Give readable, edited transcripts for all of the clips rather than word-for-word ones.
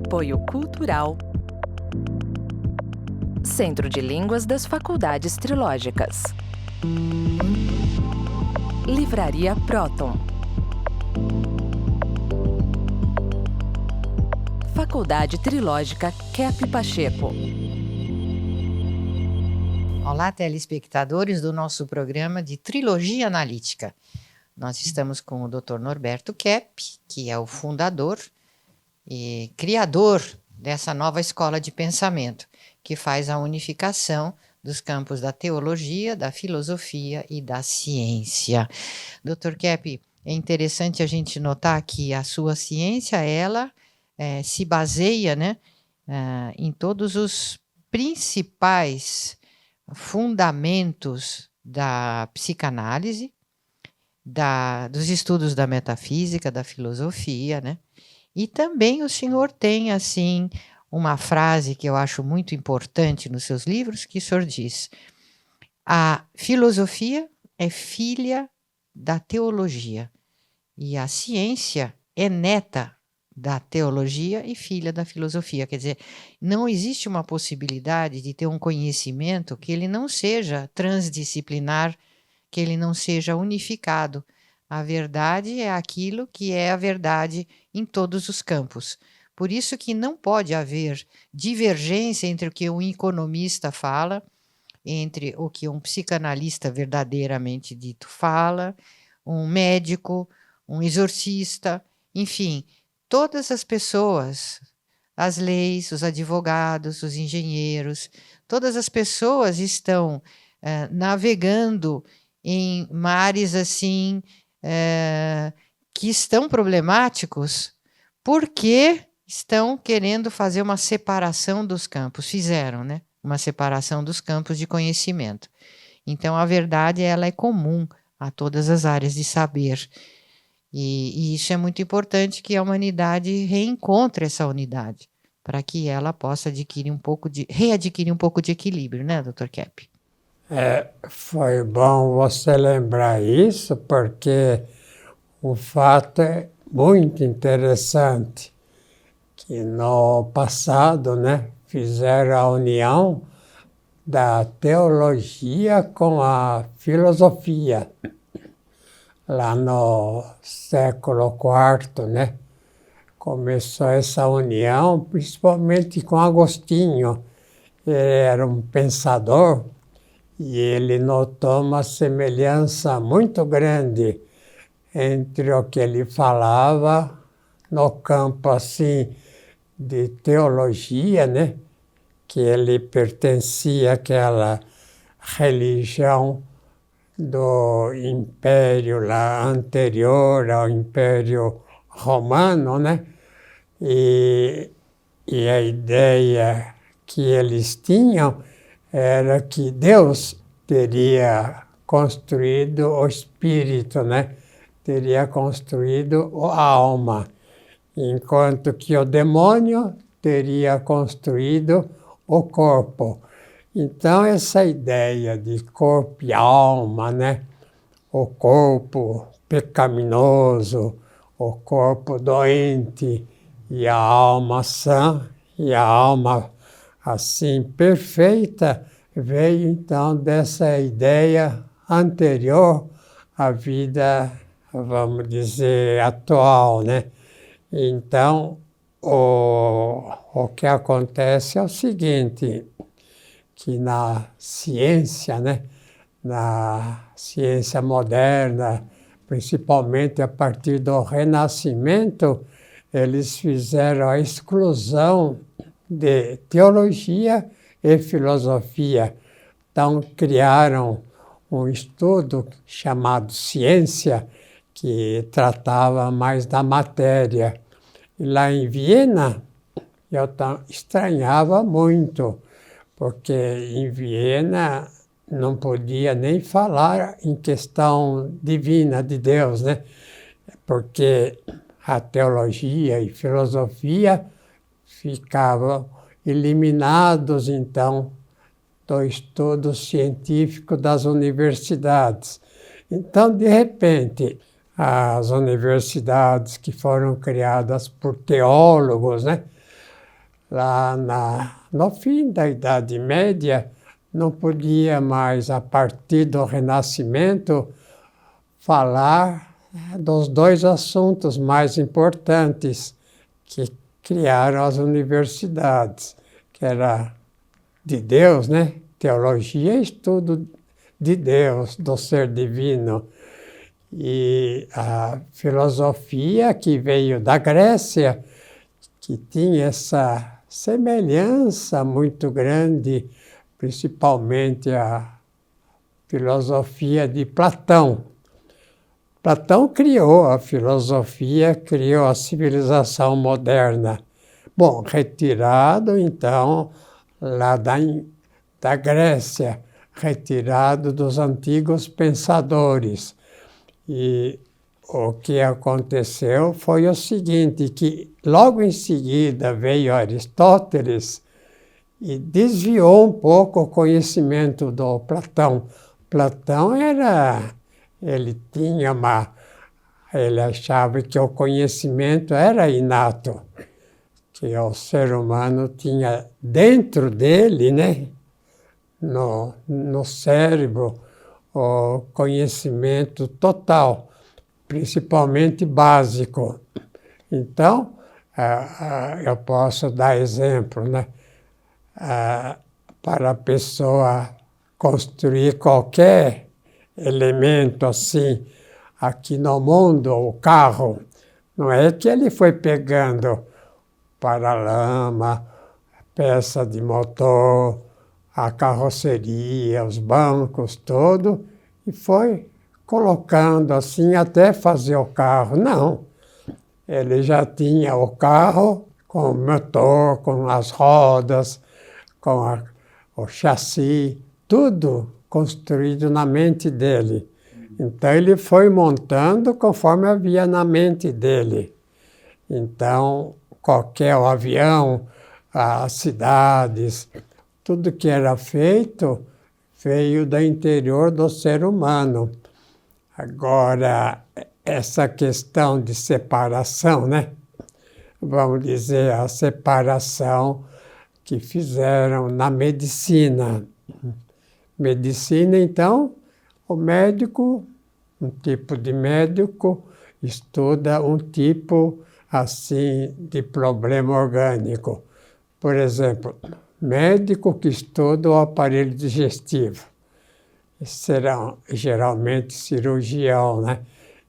Apoio Cultural. Centro de Línguas das Faculdades Trilógicas. Livraria Próton. Faculdade Trilógica Kep Pacheco. Olá, telespectadores do nosso programa de Trilogia Analítica. Nós estamos com o Dr. Norberto Kep, que é o fundador e criador dessa nova escola de pensamento, que faz a unificação dos campos da teologia, da filosofia e da ciência. Dr. Kep, é interessante a gente notar que a sua ciência, ela se baseia, em todos os principais fundamentos da psicanálise, dos estudos da metafísica, da filosofia, E também o senhor tem, assim, uma frase que eu acho muito importante nos seus livros, que o senhor diz: a filosofia é filha da teologia e a ciência é neta da teologia e filha da filosofia. Quer dizer, não existe uma possibilidade de ter um conhecimento que ele não seja transdisciplinar, que ele não seja unificado. A verdade é aquilo que é a verdade em todos os campos. Por isso que não pode haver divergência entre o que um economista fala, entre o que um psicanalista verdadeiramente dito fala, um médico, um exorcista, enfim, todas as pessoas, as leis, os advogados, os engenheiros, todas as pessoas estão navegando em mares assim que estão problemáticos porque estão querendo fazer uma separação dos campos. Fizeram, uma separação dos campos de conhecimento. Então, a verdade ela é comum a todas as áreas de saber. E isso é muito importante, que a humanidade reencontre essa unidade, para que ela possa readquirir um pouco de equilíbrio, Dr. Kep? Foi bom você lembrar isso, porque o fato é muito interessante, que no passado, fizeram a união da teologia com a filosofia. Lá no século IV, começou essa união, principalmente com Agostinho. Ele era um pensador e ele notou uma semelhança muito grande entre o que ele falava no campo assim de teologia, que ele pertencia àquela religião do império lá anterior ao Império Romano, E a ideia que eles tinham era que Deus teria construído o espírito, Teria construído a alma, enquanto que o demônio teria construído o corpo. Então, essa ideia de corpo e alma, O corpo pecaminoso, o corpo doente e a alma sã, e a alma assim perfeita, veio então dessa ideia anterior à vida, vamos dizer, atual, Então, o que acontece é o seguinte, que na ciência, na ciência moderna, principalmente a partir do Renascimento, eles fizeram a exclusão de teologia e filosofia. Então, criaram um estudo chamado ciência, que tratava mais da matéria. E lá em Viena, eu estranhava muito, porque em Viena não podia nem falar em questão divina de Deus, Porque a teologia e filosofia ficavam eliminados, então, do estudo científico das universidades. Então, de repente, as universidades que foram criadas por teólogos, no fim da Idade Média, não podia mais, a partir do Renascimento, falar dos dois assuntos mais importantes que criaram as universidades, que era de Deus, né? Teologia e estudo de Deus, do ser divino. E a filosofia que veio da Grécia, que tinha essa semelhança muito grande, principalmente a filosofia de Platão. Platão criou a filosofia, criou a civilização moderna. Bom, retirado, então, lá da Grécia, retirado dos antigos pensadores. E o que aconteceu foi o seguinte, que logo em seguida veio Aristóteles e desviou um pouco o conhecimento do Platão. Platão ele tinha ele achava que o conhecimento era inato, que o ser humano tinha dentro dele, né, no cérebro, o conhecimento total, principalmente básico. Então, eu posso dar exemplo, né? Para a pessoa construir qualquer elemento assim, aqui no mundo, o carro, não é que ele foi pegando paralama, peça de motor, a carroceria, os bancos, tudo, e foi colocando assim até fazer o carro. Não, ele já tinha o carro com o motor, com as rodas, com o chassi, tudo construído na mente dele. Então ele foi montando conforme havia na mente dele. Então, qualquer avião, as cidades, tudo que era feito veio do interior do ser humano. Agora, essa questão de separação, né? Vamos dizer, a separação que fizeram na medicina. Medicina, então, o médico, um tipo de médico, estuda um tipo, assim, de problema orgânico. Por exemplo, médico que estuda o aparelho digestivo. Será geralmente cirurgião, né?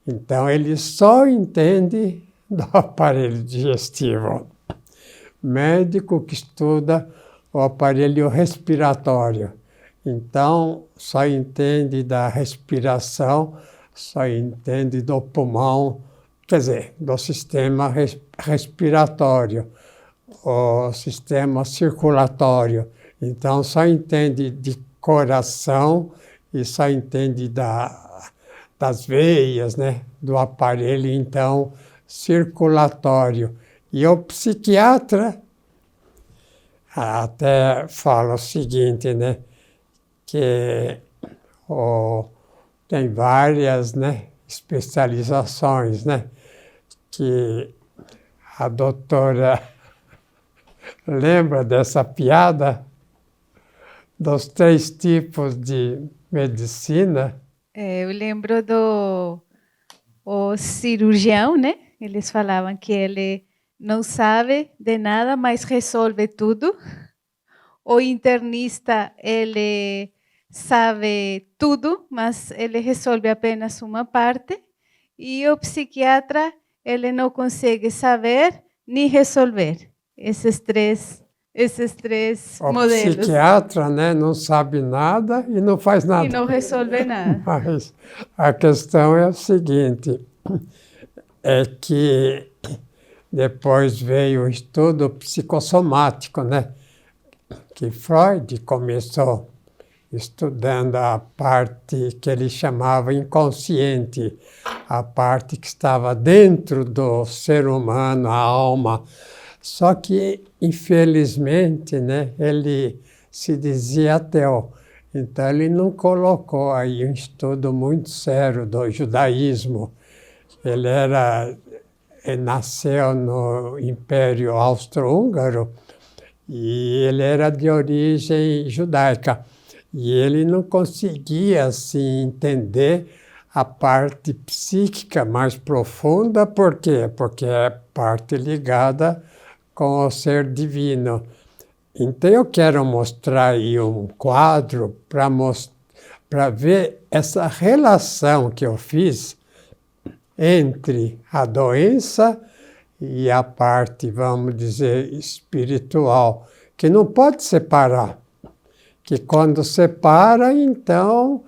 Então, ele só entende do aparelho digestivo. Médico que estuda o aparelho respiratório. Então, só entende da respiração, só entende do pulmão, quer dizer, do sistema respiratório, o sistema circulatório. Então, só entende de coração e só entende das veias, né? Do aparelho, então, circulatório. E o psiquiatra até fala o seguinte, né? Que tem várias, né, especializações, né? Que a doutora lembra dessa piada dos 3 tipos de medicina? Eu lembro o cirurgião, né? Eles falavam que ele não sabe de nada, mas resolve tudo. O internista, ele sabe tudo, mas ele resolve apenas uma parte. E o psiquiatra, ele não consegue saber nem resolver. Esses três modelos. O psiquiatra, né, não sabe nada e não faz nada. E não resolve nada. Mas a questão é o seguinte, é que depois veio o estudo psicossomático, né? Que Freud começou estudando a parte que ele chamava inconsciente, a parte que estava dentro do ser humano, a alma. Só que, infelizmente, né, ele se dizia ateu. Então, ele não colocou aí um estudo muito sério do judaísmo. Ele nasceu no Império Austro-Húngaro e ele era de origem judaica. E ele não conseguia assim, entender a parte psíquica mais profunda. Por quê? Porque é parte ligada com o ser divino. Então eu quero mostrar aí um quadro para ver essa relação que eu fiz entre a doença e a parte, vamos dizer, espiritual, que não pode separar. Que quando separa, então,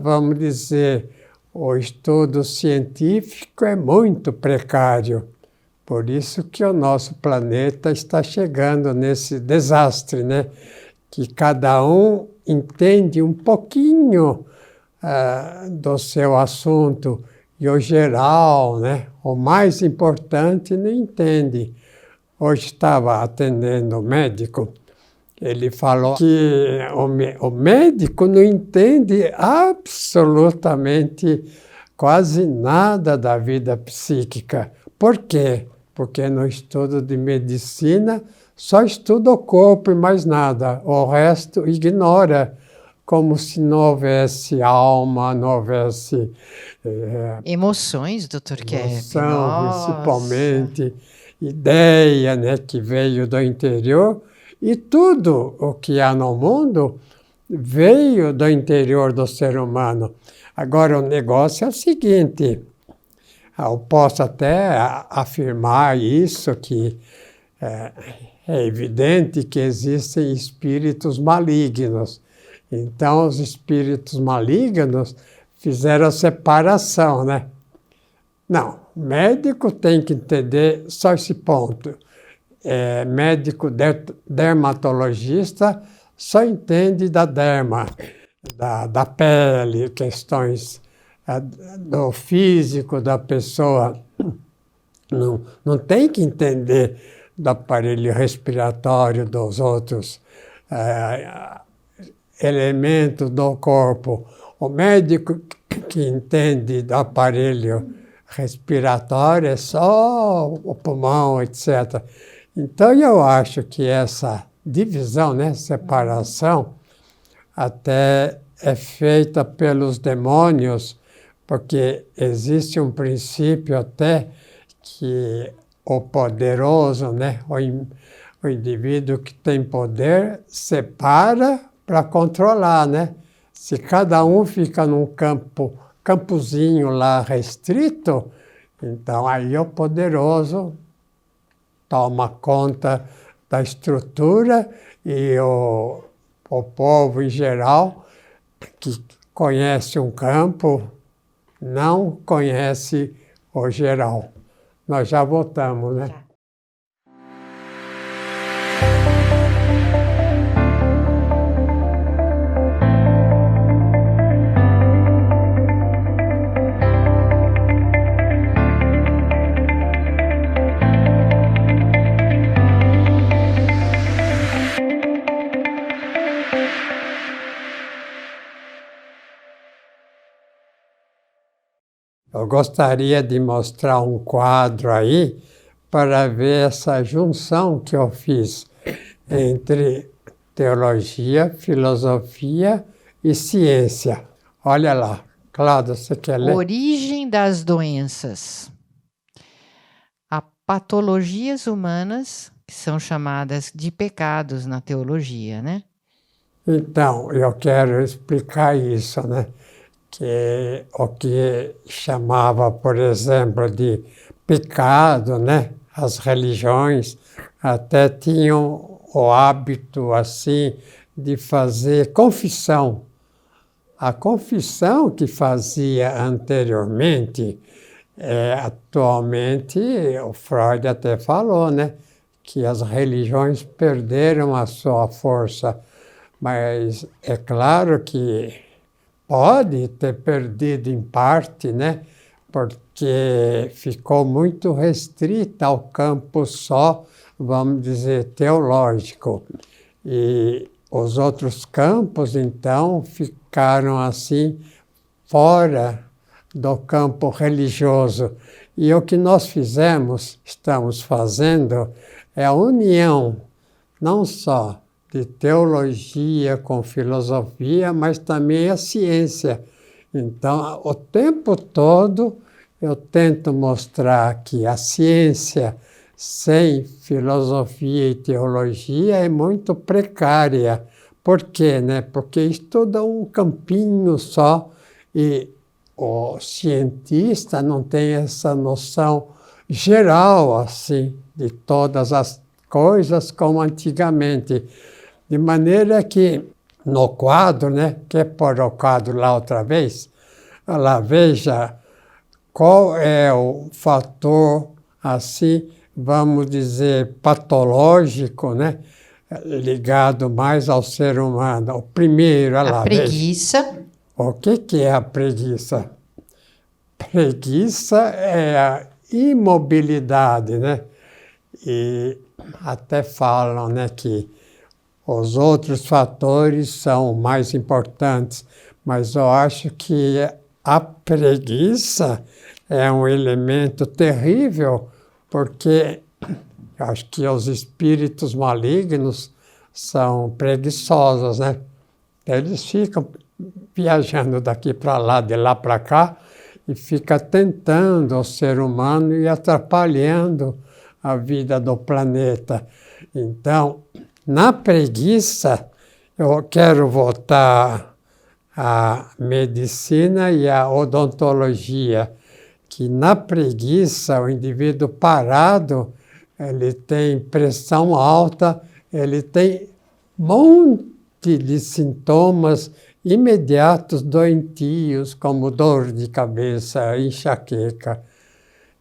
vamos dizer, o estudo científico é muito precário. Por isso que o nosso planeta está chegando nesse desastre, né? Que cada um entende um pouquinho do seu assunto e o geral, né? O mais importante não entende. Hoje estava atendendo o médico, ele falou que o médico não entende absolutamente quase nada da vida psíquica. Por quê? Porque no estudo de medicina só estuda o corpo e mais nada. O resto ignora, como se não houvesse alma, não houvesse... Emoções, doutor Kepp. Emoção, principalmente, ideia, né, que veio do interior. E tudo o que há no mundo veio do interior do ser humano. Agora, o negócio é o seguinte... Eu posso até afirmar isso, que é evidente que existem espíritos malignos. Então, os espíritos malignos fizeram a separação, né? Não, médico tem que entender só esse ponto. Médico dermatologista só entende da derma, da pele, questões do físico da pessoa. Não tem que entender do aparelho respiratório dos outros elementos do corpo. O médico que entende do aparelho respiratório é só o pulmão, etc. Então, eu acho que essa divisão, né, separação, até é feita pelos demônios, porque existe um princípio até que o poderoso, né, o indivíduo que tem poder, separa para controlar, né? Se cada um fica num campozinho lá restrito, então aí o poderoso toma conta da estrutura e o povo em geral, que conhece um campo, não conhece o geral. Nós já voltamos, né? Eu gostaria de mostrar um quadro aí para ver essa junção que eu fiz entre teologia, filosofia e ciência. Olha lá. Cláudia, você quer ler? Origem das doenças. Há patologias humanas que são chamadas de pecados na teologia, né? Então, eu quero explicar isso, né? Que o que chamava, por exemplo, de pecado, né? As religiões até tinham o hábito, assim, de fazer confissão. A confissão que fazia anteriormente, atualmente, o Freud até falou, né? Que as religiões perderam a sua força. Mas é claro que pode ter perdido em parte, né? Porque ficou muito restrita ao campo só, vamos dizer, teológico. E os outros campos, então, ficaram assim fora do campo religioso. E o que nós estamos fazendo, é a união não só de teologia com filosofia, mas também a ciência. Então, o tempo todo eu tento mostrar que a ciência sem filosofia e teologia é muito precária. Por quê, né? Porque estuda um campinho só e o cientista não tem essa noção geral, assim, de todas as coisas como antigamente. De maneira que no quadro, né? Quer pôr o quadro lá outra vez? Olha lá, veja qual é o fator, assim, vamos dizer, patológico, né? Ligado mais ao ser humano. O primeiro, olha lá, A preguiça. veja. O que é a preguiça? Preguiça é a imobilidade, né? E até falam, né, que os outros fatores são mais importantes, mas eu acho que a preguiça é um elemento terrível, porque eu acho que os espíritos malignos são preguiçosos, né? Eles ficam viajando daqui para lá, de lá para cá, e fica tentando o ser humano e atrapalhando a vida do planeta. Então, na preguiça, eu quero voltar à medicina e à odontologia, que na preguiça, o indivíduo parado, ele tem pressão alta, ele tem monte de sintomas imediatos doentios, como dor de cabeça, enxaqueca.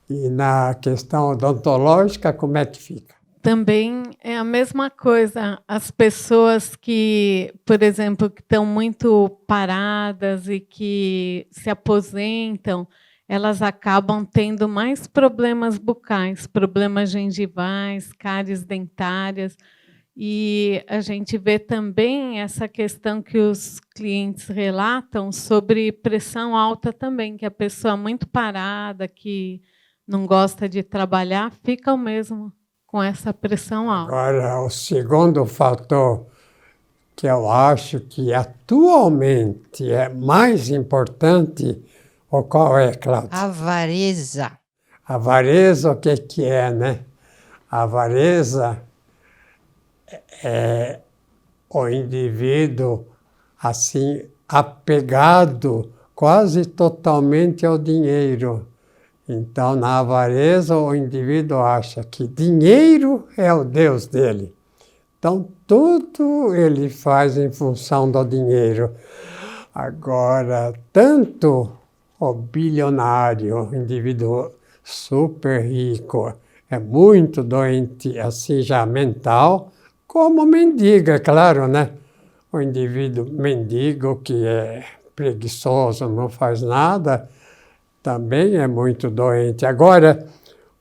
E na questão odontológica, como é que fica? Também é a mesma coisa. As pessoas que, por exemplo, que estão muito paradas e que se aposentam, elas acabam tendo mais problemas bucais, problemas gengivais, cáries dentárias. E a gente vê também essa questão que os clientes relatam sobre pressão alta também, que a pessoa muito parada, que não gosta de trabalhar, fica o mesmo com essa pressão alta. Agora, o segundo fator que eu acho que atualmente é mais importante, o qual é, Cláudia? Avareza. Avareza, o que é, né? A avareza é o indivíduo, assim, apegado quase totalmente ao dinheiro. Então, na avareza, o indivíduo acha que dinheiro é o Deus dele. Então, tudo ele faz em função do dinheiro. Agora, tanto o bilionário, o indivíduo super rico, é muito doente, assim, já mental, como o mendigo, é claro, né? O indivíduo mendigo que é preguiçoso, não faz nada, também é muito doente. Agora,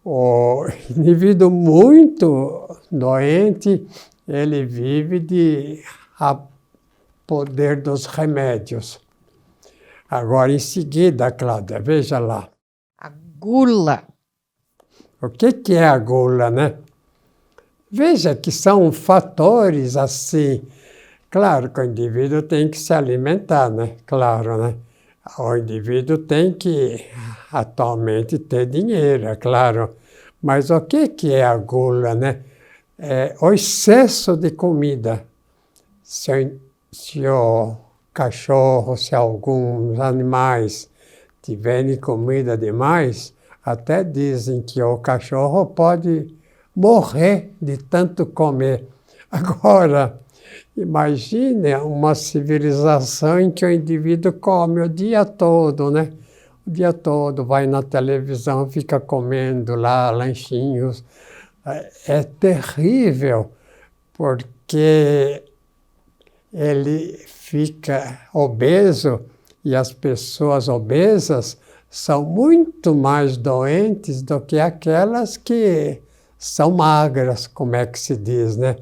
o indivíduo muito doente, ele vive de poder dos remédios. Agora, em seguida, Cláudia, veja lá. A gula. O que é a gula, né? Veja que são fatores assim. Claro que o indivíduo tem que se alimentar, né? Claro, né? O indivíduo tem que atualmente ter dinheiro, é claro. Mas o que é a gula, né? É o excesso de comida. Se o cachorro, se alguns animais tiverem comida demais, até dizem que o cachorro pode morrer de tanto comer. Agora, imagine uma civilização em que o indivíduo come o dia todo, né? O dia todo vai na televisão, fica comendo lá lanchinhos. É terrível, porque ele fica obeso e as pessoas obesas são muito mais doentes do que aquelas que são magras, como é que se diz, né?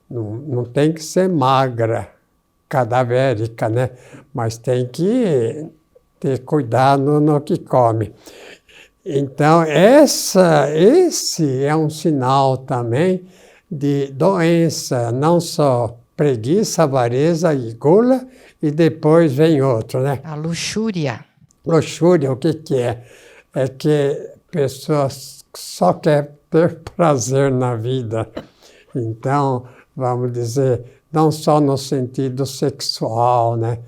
Não tem que ser magra, cadavérica, né? Mas tem que ter cuidado no que come. Então, esse é um sinal também de doença, não só preguiça, avareza e gula, e depois vem outro, né? A luxúria. Luxúria, o que que é? É que pessoas só querem ter prazer na vida. Então, vamos dizer, não só no sentido sexual, né?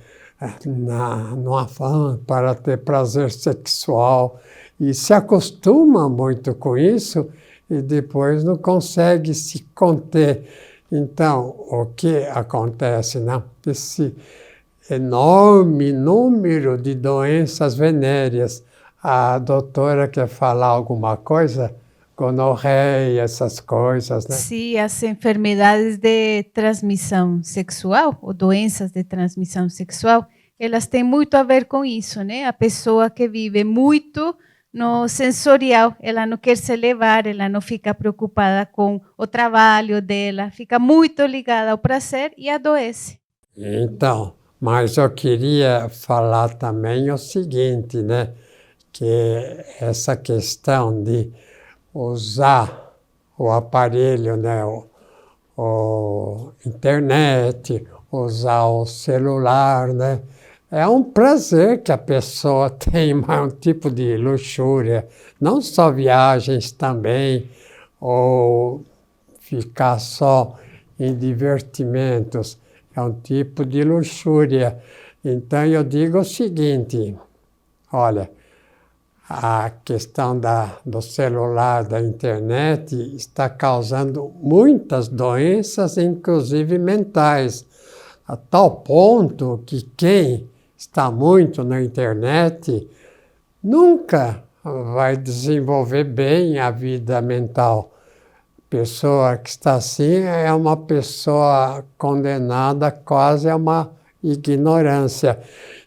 No afã para ter prazer sexual. E se acostuma muito com isso e depois não consegue se conter. Então, o que acontece, né? Esse enorme número de doenças venéreas. A doutora quer falar alguma coisa? Gonorreia, essas coisas, né? Sim, as enfermedades de transmissão sexual, ou doenças de transmissão sexual, elas têm muito a ver com isso, né? A pessoa que vive muito no sensorial, ela não quer se elevar, ela não fica preocupada com o trabalho dela, fica muito ligada ao prazer e adoece. Então, mas eu queria falar também o seguinte, né? Que essa questão de usar o aparelho, né? O internet, usar o celular, né? É um prazer que a pessoa tem, mas um tipo de luxúria. Não só viagens também, ou ficar só em divertimentos. É um tipo de luxúria. Então, eu digo o seguinte, olha, a questão do celular, da internet, está causando muitas doenças, inclusive mentais, a tal ponto que quem está muito na internet nunca vai desenvolver bem a vida mental. Pessoa que está assim é uma pessoa condenada quase a uma ignorância.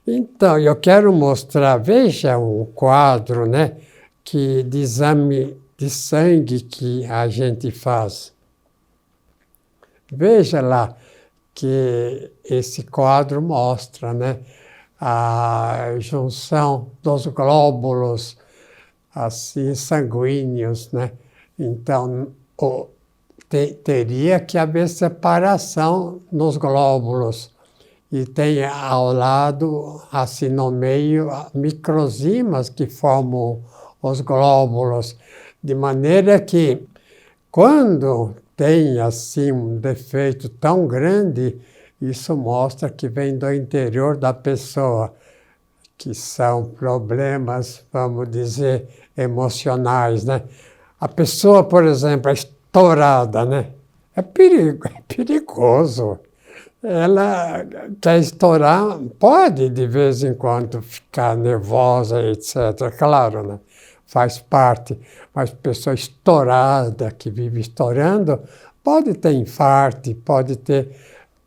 Então, eu quero mostrar, veja um quadro, né, de exame de sangue que a gente faz. Veja lá que esse quadro mostra, né, a junção dos glóbulos assim sanguíneos, né? Então, teria que haver separação nos glóbulos. E tem ao lado, assim no meio, microzimas que formam os glóbulos, de maneira que quando tem assim um defeito tão grande, isso mostra que vem do interior da pessoa, que são problemas, vamos dizer, emocionais, né? A pessoa, por exemplo, é estourada, né? É perigoso. Ela quer estourar, pode de vez em quando ficar nervosa, etc. Claro, né? Faz parte. Mas pessoa estourada, que vive estourando, pode ter infarto, pode ter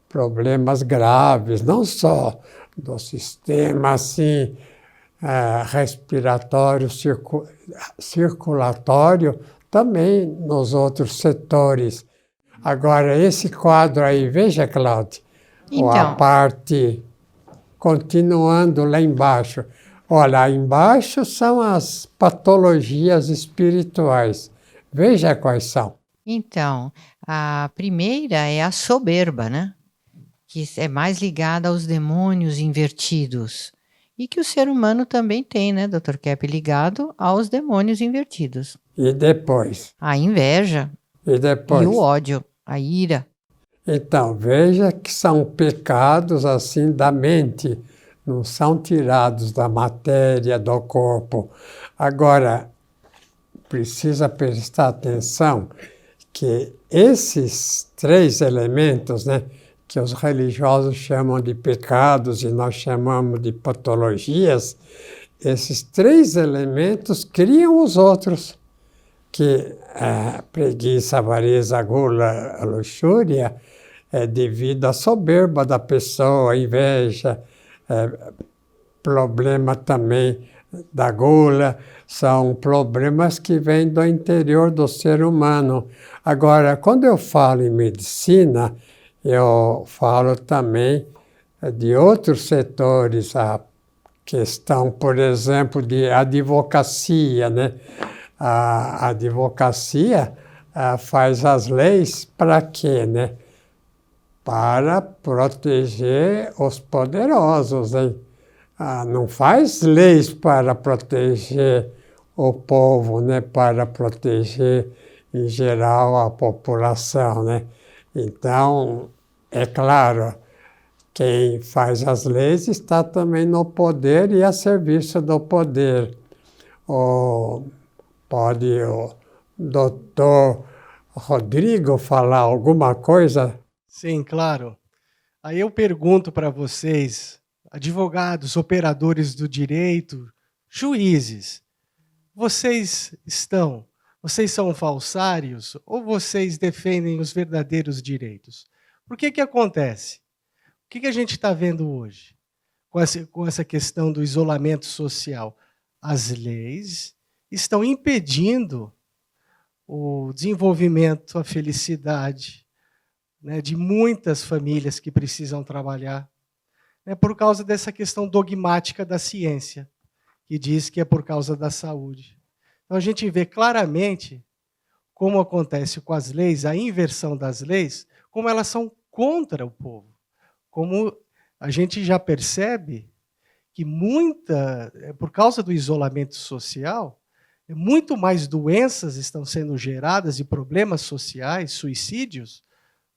problemas graves, não só do sistema assim, respiratório, circulatório, também nos outros setores. Agora, esse quadro aí, veja, Cláudia, Então, a parte continuando lá embaixo. Olha, lá embaixo são as patologias espirituais. Veja quais são. Então, a primeira é a soberba, né? Que é mais ligada aos demônios invertidos. E que o ser humano também tem, né, Dr. Kepp, ligado aos demônios invertidos. E depois? A inveja E depois? e o ódio, a ira. Então, veja que são pecados assim da mente, não são tirados da matéria, do corpo. Agora, precisa prestar atenção que esses três elementos, né, que os religiosos chamam de pecados e nós chamamos de patologias, esses três elementos criam os outros, que a preguiça, a avareza, a gula, a luxúria, é devido à soberba da pessoa, a inveja, problema também da gula, são problemas que vêm do interior do ser humano. Agora, quando eu falo em medicina, eu falo também de outros setores, a questão, por exemplo, de advocacia, né? A advocacia faz as leis para quê, né? Para proteger os poderosos, hein? Não faz leis para proteger o povo, né? Para proteger, em geral, a população, né? Então, é claro, quem faz as leis está também no poder e a serviço do poder. Pode o doutor Rodrigo falar alguma coisa? Sim, claro. Aí eu pergunto para vocês, advogados, operadores do direito, juízes, vocês são falsários ou vocês defendem os verdadeiros direitos? Por que acontece? O que a gente está vendo hoje com essa questão do isolamento social? As leis estão impedindo o desenvolvimento, a felicidade, né, de muitas famílias que precisam trabalhar, né, por causa dessa questão dogmática da ciência, que diz que é por causa da saúde. Então, a gente vê claramente como acontece com as leis, a inversão das leis, como elas são contra o povo. Como a gente já percebe que por causa do isolamento social, muito mais doenças estão sendo geradas e problemas sociais, suicídios,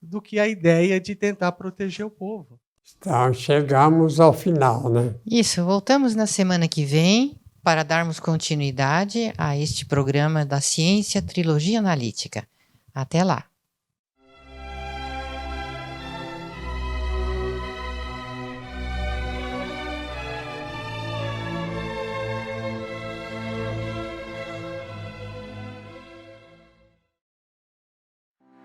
do que a ideia de tentar proteger o povo. Então, chegamos ao final, né? Isso, voltamos na semana que vem para darmos continuidade a este programa da Ciência Trilogia Analítica. Até lá!